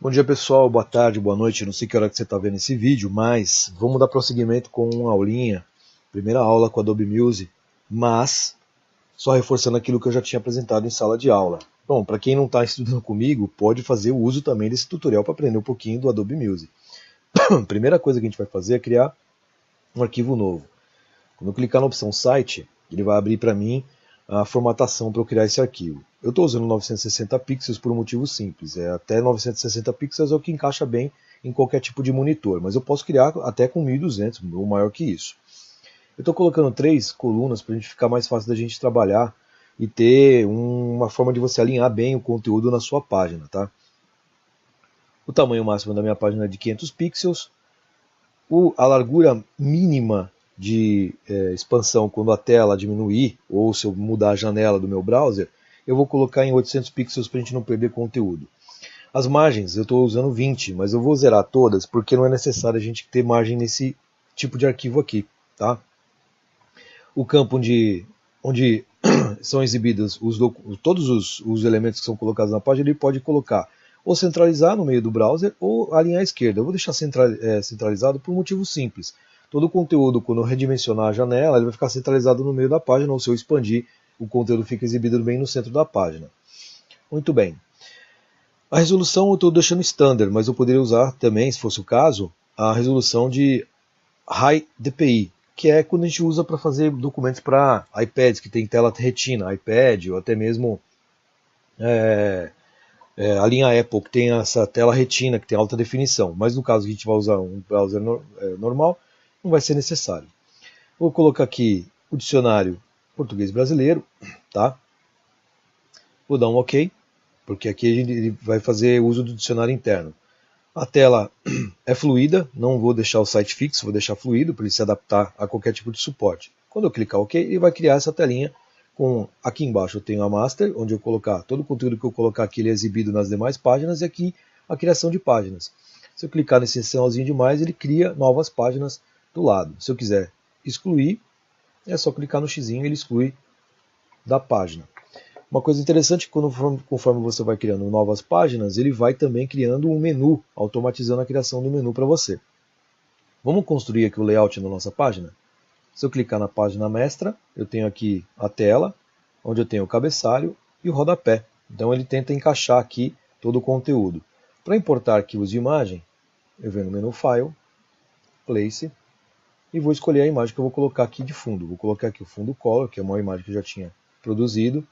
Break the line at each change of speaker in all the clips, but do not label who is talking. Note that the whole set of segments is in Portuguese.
Bom dia pessoal, boa tarde, boa noite, não sei que hora que você está vendo esse vídeo, mas vamos dar prosseguimento com uma aulinha, primeira aula com Adobe Music, mas só reforçando aquilo que eu já tinha apresentado em sala de aula. Bom, para quem não está estudando comigo, pode fazer o uso também desse tutorial para aprender um pouquinho do Adobe Music. Primeira coisa que a gente vai fazer é criar um arquivo novo. Quando eu clicar na opção Site, ele vai abrir para mim a formatação para eu criar esse arquivo. Eu estou usando 960 pixels por um motivo simples. Até 960 pixels é o que encaixa bem em qualquer tipo de monitor, mas eu posso criar até com 1200 ou maior que isso. Eu estou colocando 3 colunas para a gente ficar mais fácil da gente trabalhar e ter uma forma de você alinhar bem o conteúdo na sua página. Tá? O tamanho máximo da minha página é de 500 pixels. A largura mínima de expansão quando a tela diminuir, ou se eu mudar a janela do meu browser, eu vou colocar em 800 pixels para a gente não perder conteúdo. As margens eu estou usando 20, mas eu vou zerar todas porque não é necessário a gente ter margem nesse tipo de arquivo aqui. Tá? O campo onde são exibidos todos os elementos que são colocados na página, ele pode colocar ou centralizar no meio do browser ou alinhar à esquerda. Eu vou deixar centralizado por um motivo simples. Todo o conteúdo, quando eu redimensionar a janela, ele vai ficar centralizado no meio da página, ou se eu expandir, o conteúdo fica exibido bem no centro da página. Muito bem. A resolução eu estou deixando standard, mas eu poderia usar também, se fosse o caso, a resolução de High DPI, que é quando a gente usa para fazer documentos para iPads, que tem tela retina, iPad, ou até mesmo a linha Apple, que tem essa tela retina, que tem alta definição. Mas no caso que a gente vai usar um browser normal, não vai ser necessário. Vou colocar aqui o dicionário português brasileiro, tá? Vou dar um OK, porque aqui ele vai fazer uso do dicionário interno. A tela é fluida, não vou deixar o site fixo, vou deixar fluido para ele se adaptar a qualquer tipo de suporte. Quando eu clicar OK, ele vai criar essa telinha com, aqui embaixo eu tenho a master, onde eu colocar todo o conteúdo que eu colocar aqui ele é exibido nas demais páginas, e aqui a criação de páginas. Se eu clicar nesse sinalzinho de mais, ele cria novas páginas do lado. Se eu quiser excluir, é só clicar no xizinho e ele exclui da página. Uma coisa interessante é que conforme você vai criando novas páginas, ele vai também criando um menu, automatizando a criação do menu para você. Vamos construir aqui o layout da nossa página? Se eu clicar na página mestra, eu tenho aqui a tela, onde eu tenho o cabeçalho e o rodapé. Então ele tenta encaixar aqui todo o conteúdo. Para importar arquivos de imagem, eu venho no menu File, Place, e vou escolher a imagem que eu vou colocar aqui de fundo. Vou colocar aqui o fundo Color, que é uma imagem que eu já tinha produzido.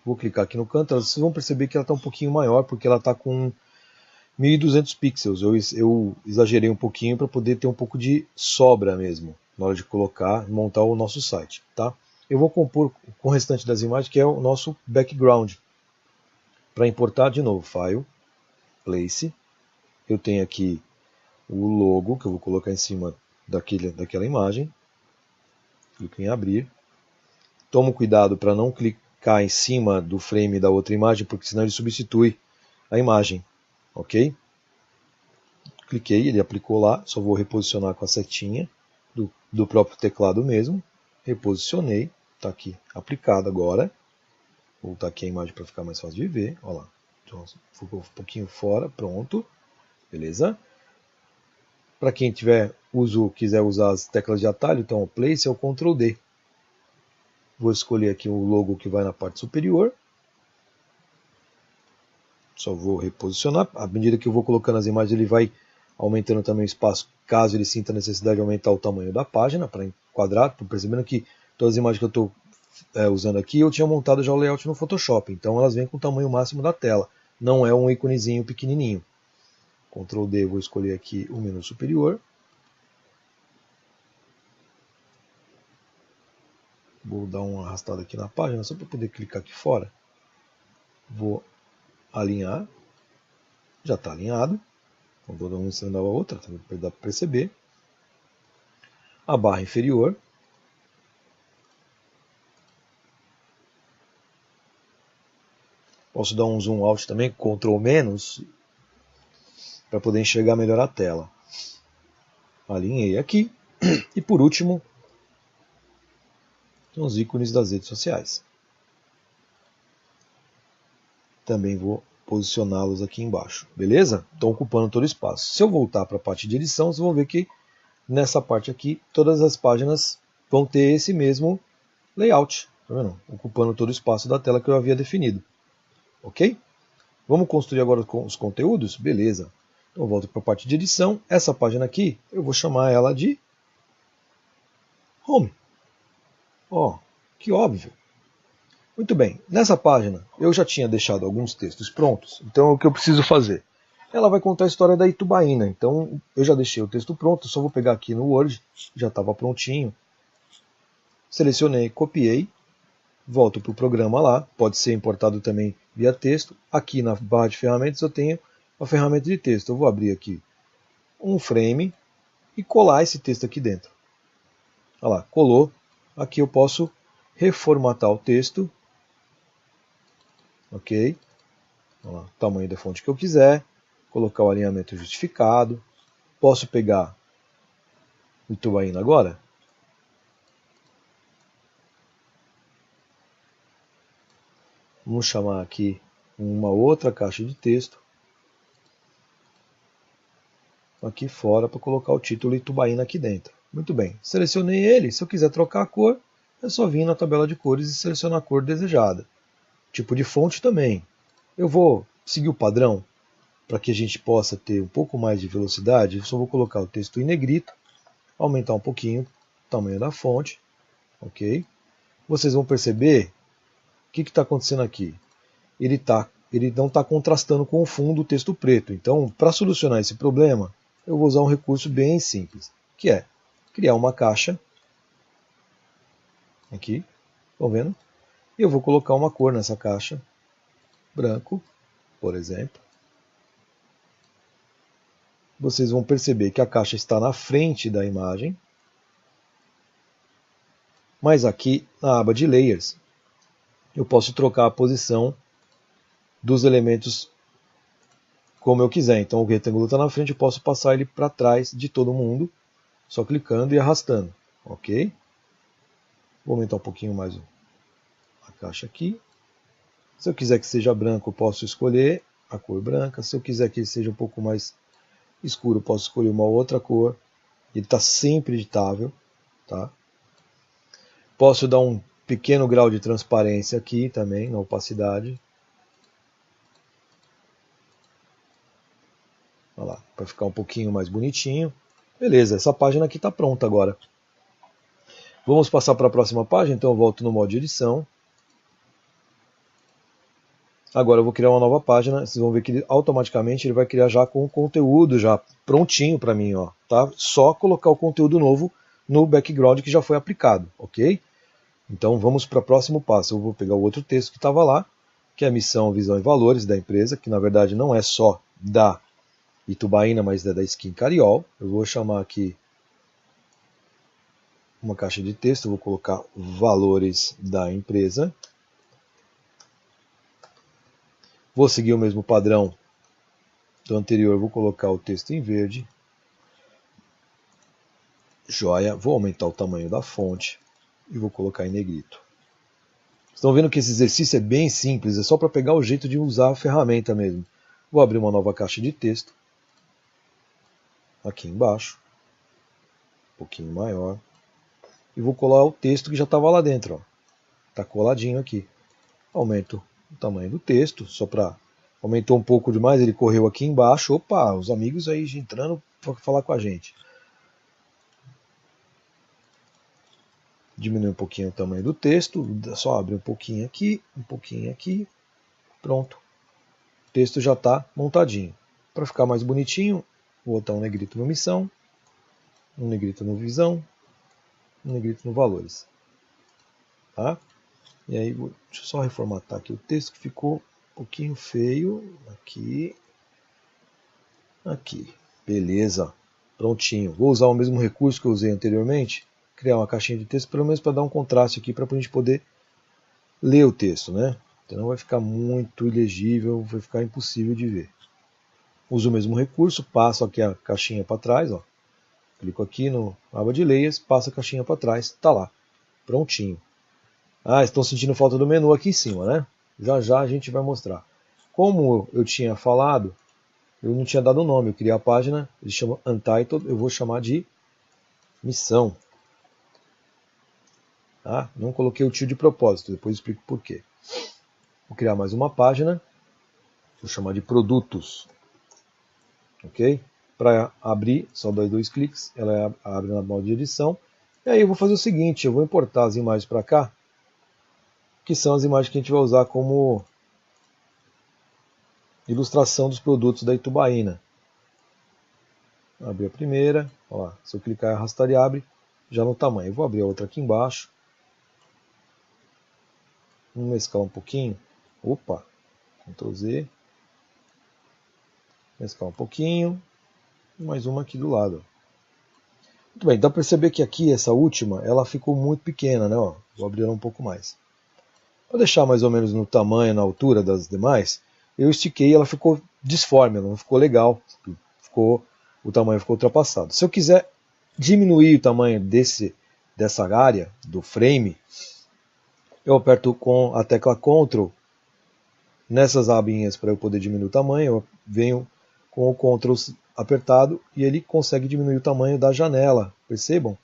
Vou clicar aqui no canto, vocês vão perceber que ela está um pouquinho maior, porque ela está com 1200 pixels. Eu exagerei um pouquinho para poder ter um pouco de sobra mesmo, na hora de colocar e montar o nosso site. Tá? Eu vou compor com o restante das imagens, que é o nosso background. Para importar, de novo, File, Place. Eu tenho aqui o logo, que eu vou colocar em cima daquela imagem. Clico em abrir. Tomo cuidado para não clicar em cima do frame da outra imagem, porque senão ele substitui a imagem. Ok? Cliquei, ele aplicou lá, só vou reposicionar com a setinha do próprio teclado mesmo. Reposicionei, está aqui aplicado agora. Vou voltar aqui a imagem para ficar mais fácil de ver. Olha lá, então, ficou um pouquinho fora, pronto. Beleza? Para quem quiser usar as teclas de atalho, então o Place é o Ctrl D. Vou escolher aqui o logo que vai na parte superior. Só vou reposicionar. À medida que eu vou colocando as imagens, ele vai aumentando também o espaço, caso ele sinta a necessidade de aumentar o tamanho da página, para enquadrar. Estou percebendo que todas as imagens que eu estou usando aqui, eu tinha montado já o layout no Photoshop. Então elas vêm com o tamanho máximo da tela. Não é um íconezinho pequenininho. Ctrl D, vou escolher aqui o menu superior. Vou dar uma arrastada aqui na página, só para poder clicar aqui fora. Vou alinhar. Já está alinhado. Vou dar uma em cima da outra, dá para perceber. A barra inferior. Posso dar um zoom out também, Ctrl menos, para poder enxergar melhor a tela. Alinhei aqui. E por último, os ícones das redes sociais. Também vou posicioná-los aqui embaixo, beleza? Estão ocupando todo o espaço. Se eu voltar para a parte de edição, vocês vão ver que nessa parte aqui, todas as páginas vão ter esse mesmo layout, tá vendo? Ocupando todo o espaço da tela que eu havia definido, ok? Vamos construir agora os conteúdos? Beleza. Então eu volto para a parte de edição. Essa página aqui, eu vou chamar ela de Home. Ó, que óbvio. Muito bem, nessa página eu já tinha deixado alguns textos prontos, então o que eu preciso fazer? Ela vai contar a história da Itubaína, então eu já deixei o texto pronto, só vou pegar aqui no Word, já estava prontinho, selecionei, copiei, volto para o programa lá, pode ser importado também via texto, aqui na barra de ferramentas eu tenho a ferramenta de texto, eu vou abrir aqui um frame e colar esse texto aqui dentro. Olha lá, colou, aqui eu posso reformatar o texto, ok, olha lá, tamanho da fonte que eu quiser, colocar o alinhamento justificado, posso pegar o Itubaína agora, vamos chamar aqui uma outra caixa de texto, aqui fora para colocar o título Itubaína aqui dentro. Muito bem, selecionei ele, se eu quiser trocar a cor, é só vir na tabela de cores e selecionar a cor desejada. Tipo de fonte também. Eu vou seguir o padrão para que a gente possa ter um pouco mais de velocidade. Eu só vou colocar o texto em negrito, aumentar um pouquinho o tamanho da fonte. Ok? Vocês vão perceber o que está acontecendo aqui. Ele não está contrastando com o fundo o texto preto. Então, para solucionar esse problema, eu vou usar um recurso bem simples, que é criar uma caixa. Aqui, estão vendo? E eu vou colocar uma cor nessa caixa, branco, por exemplo. Vocês vão perceber que a caixa está na frente da imagem, mas aqui na aba de Layers, eu posso trocar a posição dos elementos como eu quiser. Então o retângulo está na frente, eu posso passar ele para trás de todo mundo, só clicando e arrastando, ok? Vou aumentar um pouquinho mais a caixa aqui. Se eu quiser que seja branco, eu posso escolher a cor branca. Se eu quiser que ele seja um pouco mais escuro, eu posso escolher uma outra cor. Ele está sempre editável. Tá? Posso dar um pequeno grau de transparência aqui também, na opacidade. Olha lá, para ficar um pouquinho mais bonitinho. Beleza, essa página aqui está pronta agora. Vamos passar para a próxima página, então eu volto no modo de edição. Agora eu vou criar uma nova página, vocês vão ver que automaticamente ele vai criar já com o conteúdo já prontinho para mim, ó, tá? Só colocar o conteúdo novo no background que já foi aplicado, ok? Então vamos para o próximo passo. Eu vou pegar o outro texto que estava lá, que é a missão, visão e valores da empresa, que na verdade não é só da Itubaína, mas é da Skin Cariol. Eu vou chamar aqui uma caixa de texto, vou colocar valores da empresa. Vou seguir o mesmo padrão do anterior, vou colocar o texto em verde. Joia, vou aumentar o tamanho da fonte e vou colocar em negrito. Estão vendo que esse exercício é bem simples, é só para pegar o jeito de usar a ferramenta mesmo. Vou abrir uma nova caixa de texto, aqui embaixo, um pouquinho maior. E vou colar o texto que já estava lá dentro. Está coladinho aqui. Aumento o tamanho do texto, só para... Aumentou um pouco demais, ele correu aqui embaixo. Opa, os amigos aí entrando para falar com a gente. Diminui um pouquinho o tamanho do texto, só abre um pouquinho aqui. Pronto. O texto já está montadinho. Para ficar mais bonitinho, vou botar um negrito no missão, um negrito no visão, um negrito no valores. Tá? E aí, deixa eu só reformatar aqui o texto que ficou um pouquinho feio. Aqui. Beleza. Prontinho. Vou usar o mesmo recurso que eu usei anteriormente. Criar uma caixinha de texto, pelo menos para dar um contraste aqui, para a gente poder ler o texto, né? Então vai ficar muito ilegível, vai ficar impossível de ver. Uso o mesmo recurso, passo aqui a caixinha para trás, ó. Clico aqui no aba de Layers, passo a caixinha para trás, está lá. Prontinho. Ah, estão sentindo falta do menu aqui em cima, né? Já já a gente vai mostrar. Como eu tinha falado, eu não tinha dado o nome, eu criei a página, ele chama Untitled, eu vou chamar de missão. Tá? Não coloquei o tio de propósito, depois eu explico por quê. Vou criar mais uma página, vou chamar de produtos. Ok? Para abrir, só dá 2 cliques, ela abre na modo de edição. E aí eu vou fazer o seguinte, eu vou importar as imagens para cá, que são as imagens que a gente vai usar como ilustração dos produtos da Itubaína. Abri a primeira, ó, se eu clicar e arrastar ele abre, já no tamanho. Eu vou abrir a outra aqui embaixo. Vamos mesclar um pouquinho. Opa, Ctrl Z. Mesclar um pouquinho. E mais uma aqui do lado. Muito bem, dá para perceber que aqui, essa última, ela ficou muito pequena, né? Ó, vou abrir ela um pouco mais. Para deixar mais ou menos no tamanho, na altura das demais, eu estiquei e ela ficou disforme, ela não ficou legal. O tamanho ficou ultrapassado. Se eu quiser diminuir o tamanho dessa área, do frame, eu aperto com a tecla Ctrl nessas abinhas para eu poder diminuir o tamanho, eu venho com o Ctrl apertado e ele consegue diminuir o tamanho da janela, percebam?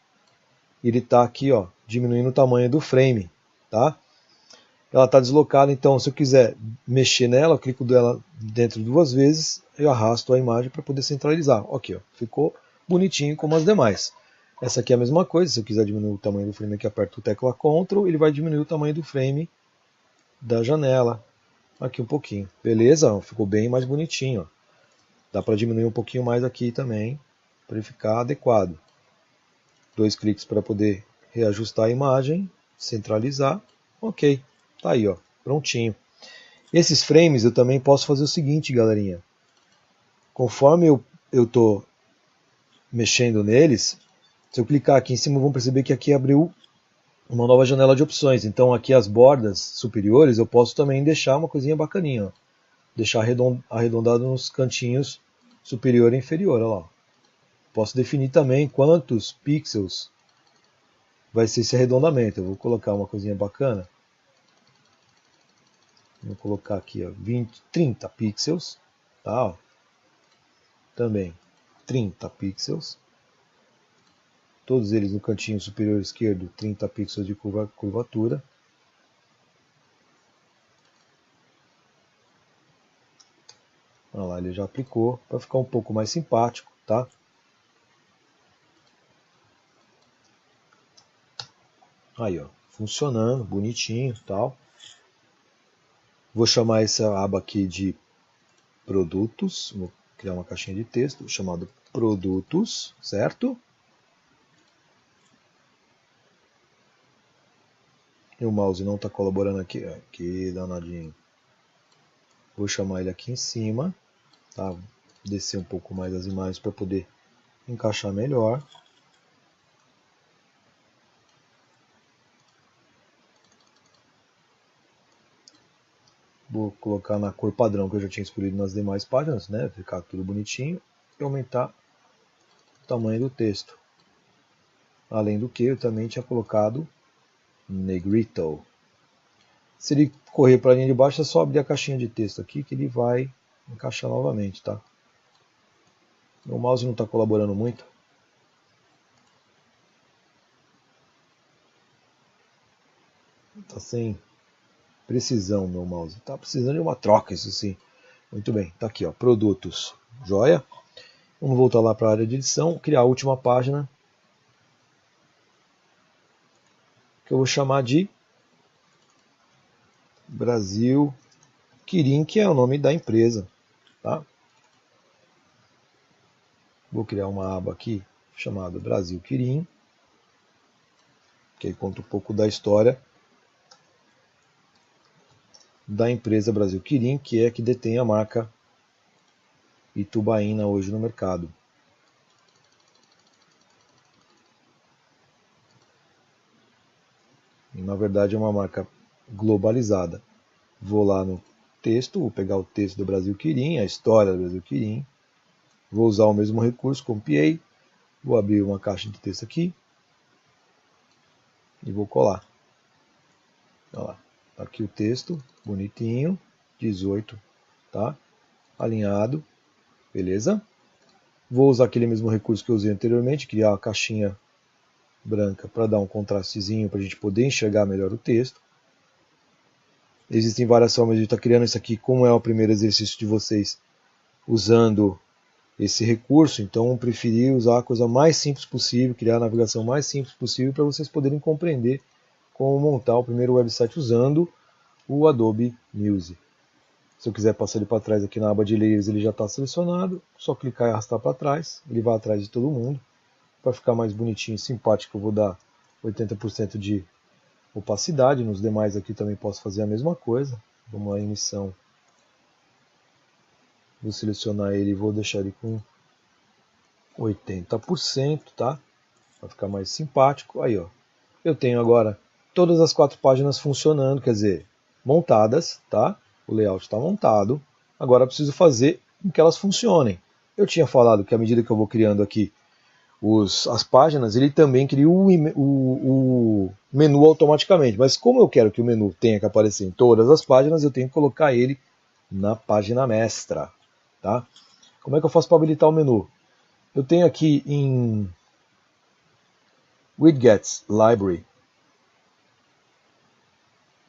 Ele está aqui, ó, diminuindo o tamanho do frame, tá? Ela está deslocada, então se eu quiser mexer nela, eu clico dela dentro 2 vezes, eu arrasto a imagem para poder centralizar. Ok, ó, ficou bonitinho como as demais. Essa aqui é a mesma coisa, se eu quiser diminuir o tamanho do frame aqui, aperto a tecla Ctrl, ele vai diminuir o tamanho do frame da janela. Aqui um pouquinho, beleza? Ficou bem mais bonitinho. Ó. Dá para diminuir um pouquinho mais aqui também, para ele ficar adequado. 2 cliques para poder reajustar a imagem, centralizar. Ok, tá aí, ó, prontinho. Esses frames eu também posso fazer o seguinte, galerinha. Conforme eu estou mexendo neles, se eu clicar aqui em cima, vão perceber que aqui abriu uma nova janela de opções. Então aqui as bordas superiores eu posso também deixar uma coisinha bacaninha. Ó. Deixar arredondado nos cantinhos superior e inferior. Olha lá. Posso definir também quantos pixels vai ser esse arredondamento. Eu vou colocar uma coisinha bacana. Vou colocar aqui ó, 30 pixels. Tá, ó. Também 30 pixels. Todos eles no cantinho superior esquerdo, 30 pixels de curvatura. Olha lá, ele já aplicou para ficar um pouco mais simpático, tá? Aí, ó, funcionando, bonitinho, tal. Vou chamar essa aba aqui de produtos. Vou criar uma caixinha de texto chamado produtos, certo? E o mouse não está colaborando aqui, aqui danadinho. Vou chamar ele aqui em cima, tá? Descer um pouco mais as imagens para poder encaixar melhor. Vou colocar na cor padrão que eu já tinha escolhido nas demais páginas, né? Ficar tudo bonitinho e aumentar o tamanho do texto. Além do que eu também tinha colocado negrito. Se ele correr para a linha de baixo, é só abrir a caixinha de texto aqui que ele vai encaixar novamente, tá? Meu mouse não está colaborando muito. Está sem precisão meu mouse. Está precisando de uma troca, isso sim. Muito bem, está aqui, ó, produtos, joia. Vamos voltar lá para a área de edição, criar a última página, que eu vou chamar de Brasil Quirim, que é o nome da empresa, tá? Vou criar uma aba aqui chamada Brasil Quirim, que aí conta um pouco da história da empresa Brasil Quirim, que é que detém a marca Itubaína hoje no mercado. E, na verdade é uma marca globalizada. Vou lá no texto, vou pegar o texto do Brasil Quirim, a história do Brasil Quirim, vou usar o mesmo recurso, copiei, vou abrir uma caixa de texto aqui e vou colar. Olha lá, aqui o texto, bonitinho, 18 tá? Alinhado, beleza? Vou usar aquele mesmo recurso que eu usei anteriormente, criar a caixinha branca para dar um contrastezinho para a gente poder enxergar melhor o texto. Existem várias formas de estar criando isso aqui, como é o primeiro exercício de vocês usando esse recurso, então eu preferi usar a coisa mais simples possível, criar a navegação mais simples possível para vocês poderem compreender como montar o primeiro website usando o Adobe Music. Se eu quiser passar ele para trás aqui na aba de Layers, ele já está selecionado, só clicar e arrastar para trás, ele vai atrás de todo mundo. Para ficar mais bonitinho e simpático, eu vou dar 80% de opacidade, nos demais aqui também posso fazer a mesma coisa. Vamos lá, emissão. Vou selecionar ele e vou deixar ele com 80%, tá? Para ficar mais simpático. Aí, ó. Eu tenho agora todas as 4 páginas funcionando, quer dizer, montadas, tá? O layout está montado. Agora eu preciso fazer com que elas funcionem. Eu tinha falado que à medida que eu vou criando aqui as páginas, ele também cria o menu automaticamente. Mas como eu quero que o menu tenha que aparecer em todas as páginas, eu tenho que colocar ele na página mestra. Tá? Como é que eu faço para habilitar o menu? Eu tenho aqui em Widgets Library,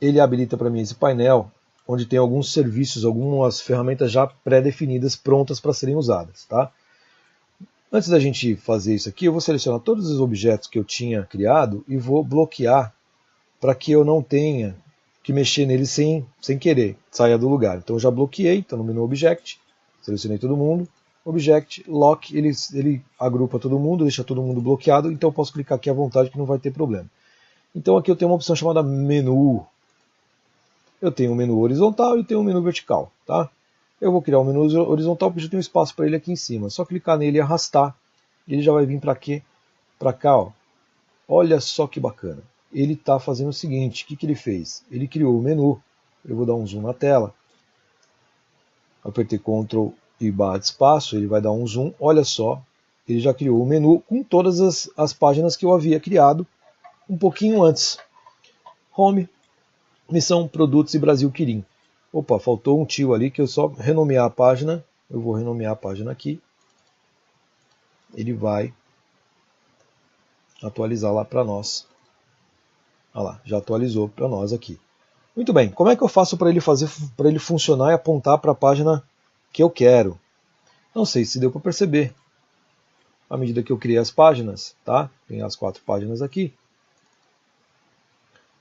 ele habilita para mim esse painel, onde tem alguns serviços, algumas ferramentas já pré-definidas, prontas para serem usadas. Tá? Antes da gente fazer isso aqui, eu vou selecionar todos os objetos que eu tinha criado e vou bloquear para que eu não tenha que mexer neles sem querer, saia do lugar. Então eu já bloqueei, então no menu Object, selecionei todo mundo, Object, Lock, ele agrupa todo mundo, deixa todo mundo bloqueado, então eu posso clicar aqui à vontade que não vai ter problema. Então aqui eu tenho uma opção chamada Menu. Eu tenho um menu horizontal e tenho um menu vertical, tá? Eu vou criar um menu horizontal porque já tem um espaço para ele aqui em cima. Só clicar nele e arrastar, ele já vai vir para quê? Para cá, ó. Olha só que bacana. Ele está fazendo o seguinte, o que ele fez? Ele criou o menu. Eu vou dar um zoom na tela. Apertei Ctrl e barra de espaço, ele vai dar um zoom. Olha só, ele já criou o menu com todas as páginas que eu havia criado um pouquinho antes. Home, Missão, Produtos e Brasil Quirim. Opa, faltou um tio ali que eu só renomear a página. Eu vou renomear a página aqui. Ele vai atualizar lá para nós. Olha lá, já atualizou para nós aqui. Muito bem, como é que eu faço para ele funcionar e apontar para a página que eu quero? Não sei se deu para perceber. À medida que eu criei as páginas, tá? Tem as 4 páginas aqui.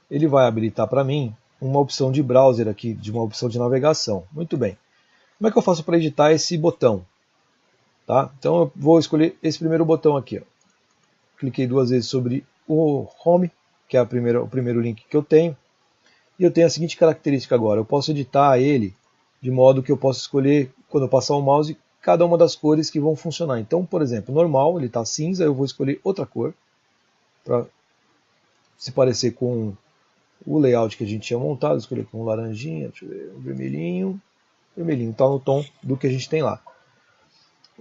Ele vai habilitar para mim uma opção de browser aqui, de uma opção de navegação. Muito bem. Como é que eu faço para editar esse botão? Tá? Então eu vou escolher esse primeiro botão aqui. Ó. Cliquei 2 vezes sobre o Home, que é o primeiro link que eu tenho. E eu tenho a seguinte característica agora. Eu posso editar ele de modo que eu possa escolher, quando eu passar o mouse, cada uma das cores que vão funcionar. Então, por exemplo, normal, ele está cinza, eu vou escolher outra cor para se parecer com o layout que a gente tinha montado. Escolher com um laranjinha, deixa eu ver, um vermelhinho. Vermelhinho está no tom do que a gente tem lá.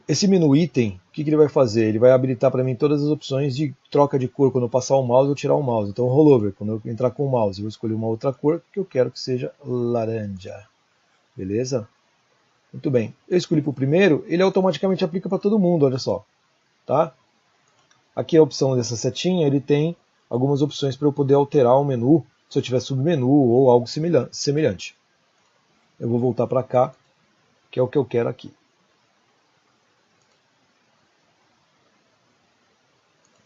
Esse menu item, o que ele vai fazer? Ele vai habilitar para mim todas as opções de troca de cor quando eu passar o mouse ou tirar o mouse. Então, rollover, quando eu entrar com o mouse, eu vou escolher uma outra cor que eu quero que seja laranja. Beleza? Muito bem. Eu escolhi para o primeiro, ele automaticamente aplica para todo mundo, olha só. Tá? Aqui a opção dessa setinha, ele tem algumas opções para eu poder alterar o menu, se eu tiver submenu ou algo semelhante. Eu vou voltar para cá, que é o que eu quero aqui.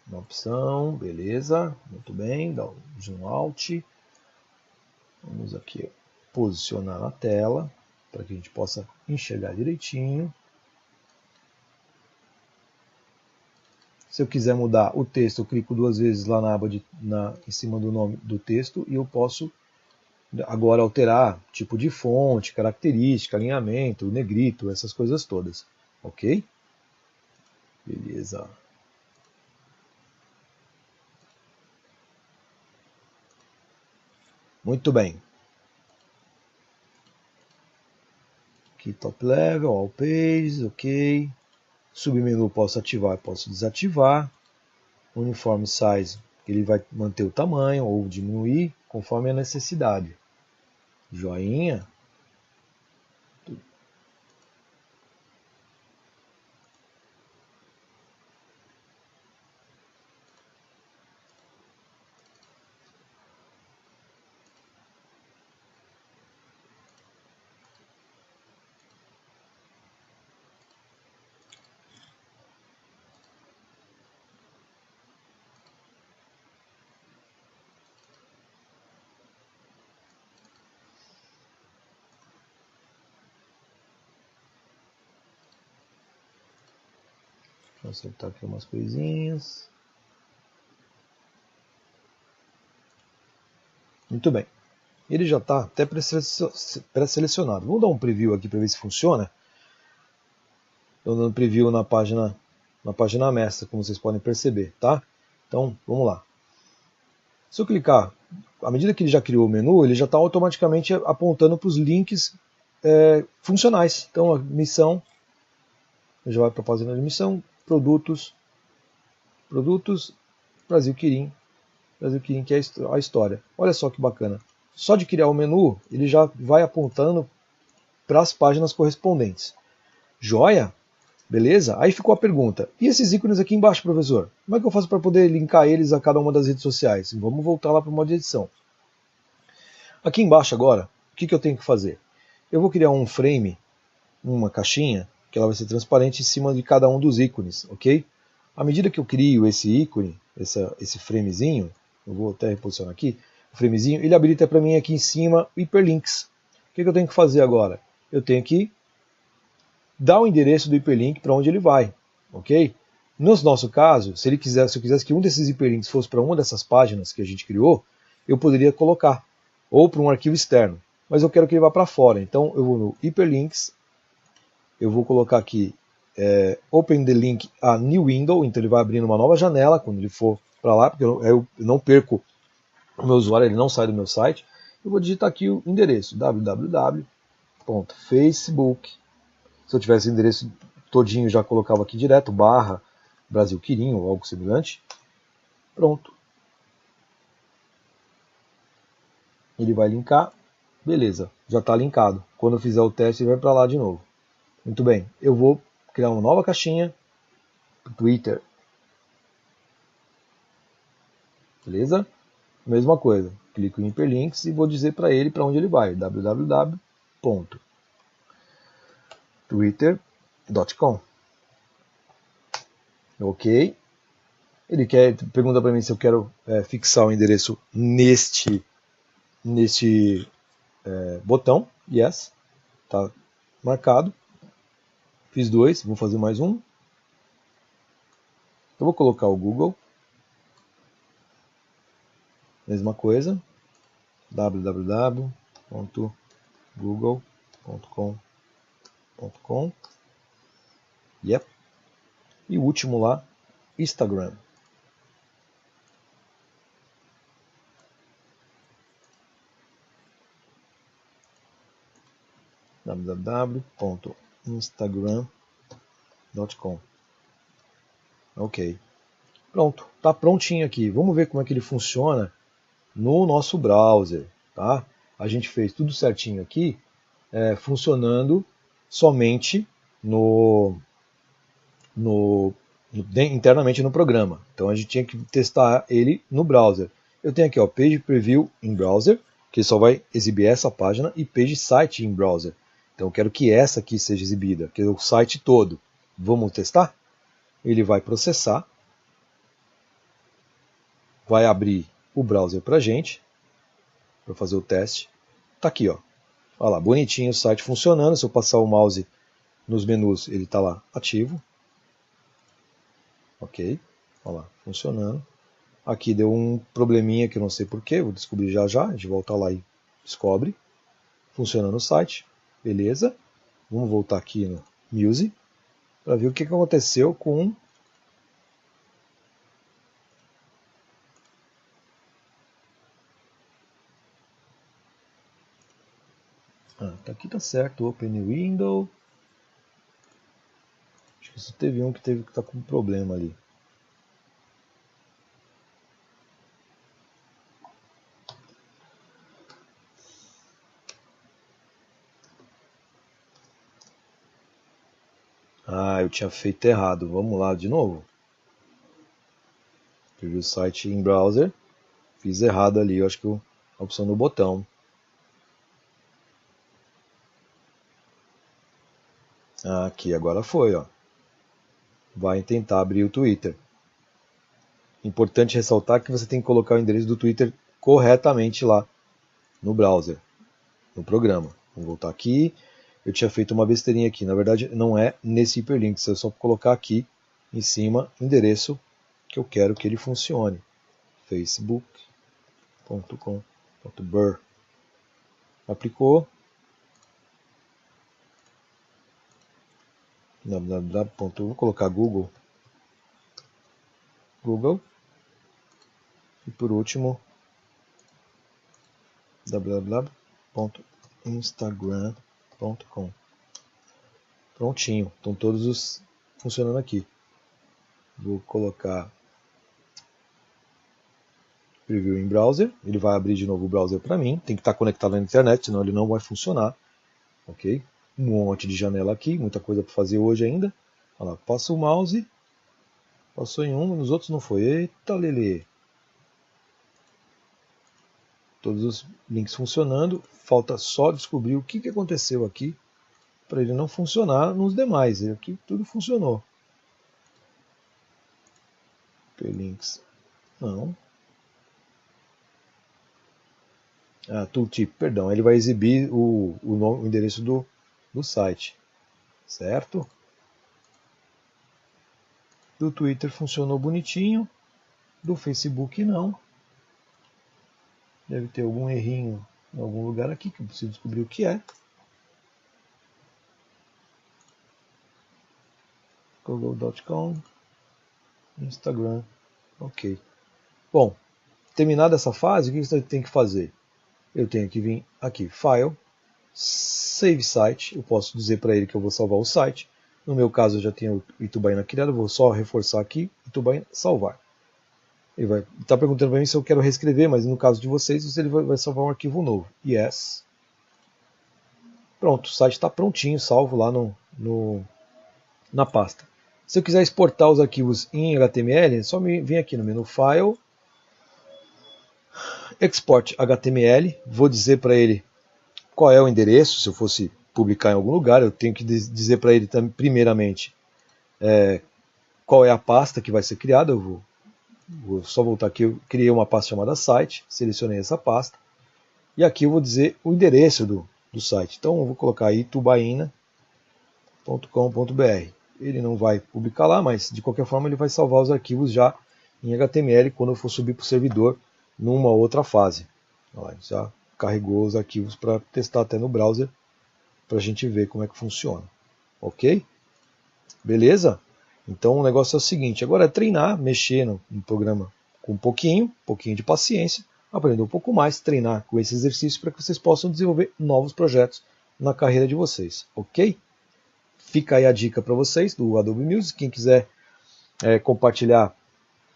Uma opção, beleza, muito bem, dá um zoom out. Vamos aqui posicionar na tela, para que a gente possa enxergar direitinho. Se eu quiser mudar o texto, eu clico 2 vezes lá na aba em cima do nome do texto e eu posso agora alterar tipo de fonte, característica, alinhamento, negrito, essas coisas todas. Ok? Beleza. Muito bem. Aqui top level, all pages, ok. Submenu posso ativar e posso desativar. Uniform size, ele vai manter o tamanho ou diminuir conforme a necessidade. Joinha. Vou acertar aqui umas coisinhas. Muito bem. Ele já está até pré-selecionado. Vamos dar um preview aqui para ver se funciona. Estou dando preview na página mestra, como vocês podem perceber, tá? Então, vamos lá. Se eu clicar, à medida que ele já criou o menu, ele já está automaticamente apontando para os links funcionais. Então, a missão, já vai para a página de missão, produtos, Brasil Quirim, que é a história. Olha só que bacana. Só de criar o menu, ele já vai apontando para as páginas correspondentes. Joia? Beleza? Aí ficou a pergunta. E esses ícones aqui embaixo, professor? Como é que eu faço para poder linkar eles a cada uma das redes sociais? Vamos voltar lá para o modo de edição. Aqui embaixo agora, o que eu tenho que fazer? Eu vou criar um frame, uma caixinha, que ela vai ser transparente em cima de cada um dos ícones, ok? À medida que eu crio esse ícone, esse framezinho, eu vou até reposicionar aqui, o framezinho, ele habilita para mim aqui em cima hiperlinks. O que eu tenho que fazer agora? Eu tenho que dar o endereço do hiperlink para onde ele vai, ok? No nosso caso, se eu quisesse que um desses hiperlinks fosse para uma dessas páginas que a gente criou, eu poderia colocar, ou para um arquivo externo, mas eu quero que ele vá para fora, então eu vou no hiperlinks, eu vou colocar aqui Open the link a new window, então ele vai abrindo uma nova janela quando ele for para lá, porque eu não perco o meu usuário, ele não sai do meu site. Eu vou digitar aqui o endereço www.facebook. Se eu tivesse o endereço todinho, já colocava aqui direto, / Brasil Quirim ou algo semelhante. Pronto. Ele vai linkar. Beleza, já está linkado. Quando eu fizer o teste, ele vai para lá de novo. Muito bem, eu vou criar uma nova caixinha para o Twitter. Beleza? Mesma coisa, clico em hiperlinks e vou dizer para ele para onde ele vai, www.twitter.com. Ok. Ele pergunta para mim se eu quero fixar o endereço neste botão. Yes, está marcado. Fiz 2, vou fazer mais um. Eu vou colocar o Google. Mesma coisa, www.google.com. Yep. E o último lá, Instagram. www.instagram.com. Ok. Pronto, está prontinho aqui. Vamos ver como é que ele funciona no nosso browser, tá? A gente fez tudo certinho aqui, funcionando somente internamente no programa. Então a gente tinha que testar ele no browser. Eu tenho aqui, ó, Page Preview in Browser, que só vai exibir essa página, e Page Site in Browser. Então eu quero que essa aqui seja exibida, que é o site todo. Vamos testar? Ele vai processar, vai abrir o browser para a gente, para fazer o teste. Tá aqui, ó. Olha lá, bonitinho o site funcionando. Se eu passar o mouse nos menus, ele está lá ativo. Ok, olha lá, funcionando. Aqui deu um probleminha que eu não sei porquê, vou descobrir já já. A gente volta lá e descobre. Funcionando o site, beleza. Vamos voltar aqui no Music para ver o que aconteceu com aqui tá certo, Open Window. Acho que só teve um que tá com problema ali. Eu tinha feito errado. Vamos lá de novo. Peguei o site em browser. Fiz errado ali, eu acho que a opção do botão. Aqui, agora foi, ó. Vai tentar abrir o Twitter. Importante ressaltar que você tem que colocar o endereço do Twitter corretamente lá no browser, no programa. Vamos voltar aqui. Eu tinha feito uma besteirinha aqui. Na verdade, não é nesse hiperlink. Se eu só colocar aqui, em cima endereço que eu quero que ele funcione. facebook.com.br. Aplicou. Vou colocar Google. E por último, www.instagram.com. Prontinho, estão todos os funcionando aqui. Vou colocar preview em browser, ele vai abrir de novo o browser para mim, tem que estar conectado na internet, senão ele não vai funcionar. Ok? Um monte de janela aqui, muita coisa para fazer hoje ainda. Olha lá, passa o mouse, passou em um, nos outros não foi. Eita, lelê! Todos os links funcionando, falta só descobrir o que aconteceu aqui para ele não funcionar nos demais. Aqui tudo funcionou. Links, não. Tooltip, perdão, ele vai exibir o endereço do site, certo? Do Twitter funcionou bonitinho, do Facebook não. Deve ter algum errinho em algum lugar aqui que eu preciso descobrir o que é. Google.com, Instagram, ok. Bom, terminada essa fase, o que você tem que fazer? Eu tenho que vir aqui, File, Save Site, eu posso dizer para ele que eu vou salvar o site. No meu caso eu já tenho o Itubaína criado, eu vou só reforçar aqui, Itubaína, salvar. Ele vai estar perguntando para mim se eu quero reescrever, mas no caso de vocês, ele vai salvar um arquivo novo. Yes. Pronto, o site está prontinho, salvo lá na pasta. Se eu quiser exportar os arquivos em HTML, é só vir aqui no menu File, Export HTML, vou dizer para ele qual é o endereço, se eu fosse publicar em algum lugar, eu tenho que dizer para ele primeiramente qual é a pasta que vai ser criada. Eu vou só voltar aqui, eu criei uma pasta chamada site, selecionei essa pasta, e aqui eu vou dizer o endereço do site. Então eu vou colocar aí itubaina.com.br. Ele não vai publicar lá, mas de qualquer forma ele vai salvar os arquivos já em HTML quando eu for subir para o servidor numa outra fase. Olha, já carregou os arquivos para testar até no browser, para a gente ver como é que funciona. Ok? Beleza? Então o negócio é o seguinte, agora é treinar, mexer no programa com um pouquinho de paciência, aprender um pouco mais, treinar com esse exercício para que vocês possam desenvolver novos projetos na carreira de vocês, ok? Fica aí a dica para vocês do Adobe Music, quem quiser compartilhar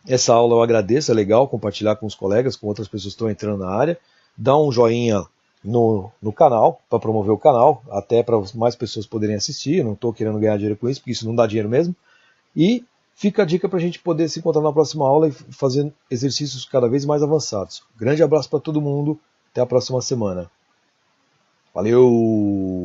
essa aula eu agradeço, é legal compartilhar com os colegas, com outras pessoas que estão entrando na área, dá um joinha no canal, para promover o canal, até para mais pessoas poderem assistir, eu não estou querendo ganhar dinheiro com isso, porque isso não dá dinheiro mesmo. E fica a dica para a gente poder se encontrar na próxima aula e fazer exercícios cada vez mais avançados. Grande abraço para todo mundo, até a próxima semana. Valeu!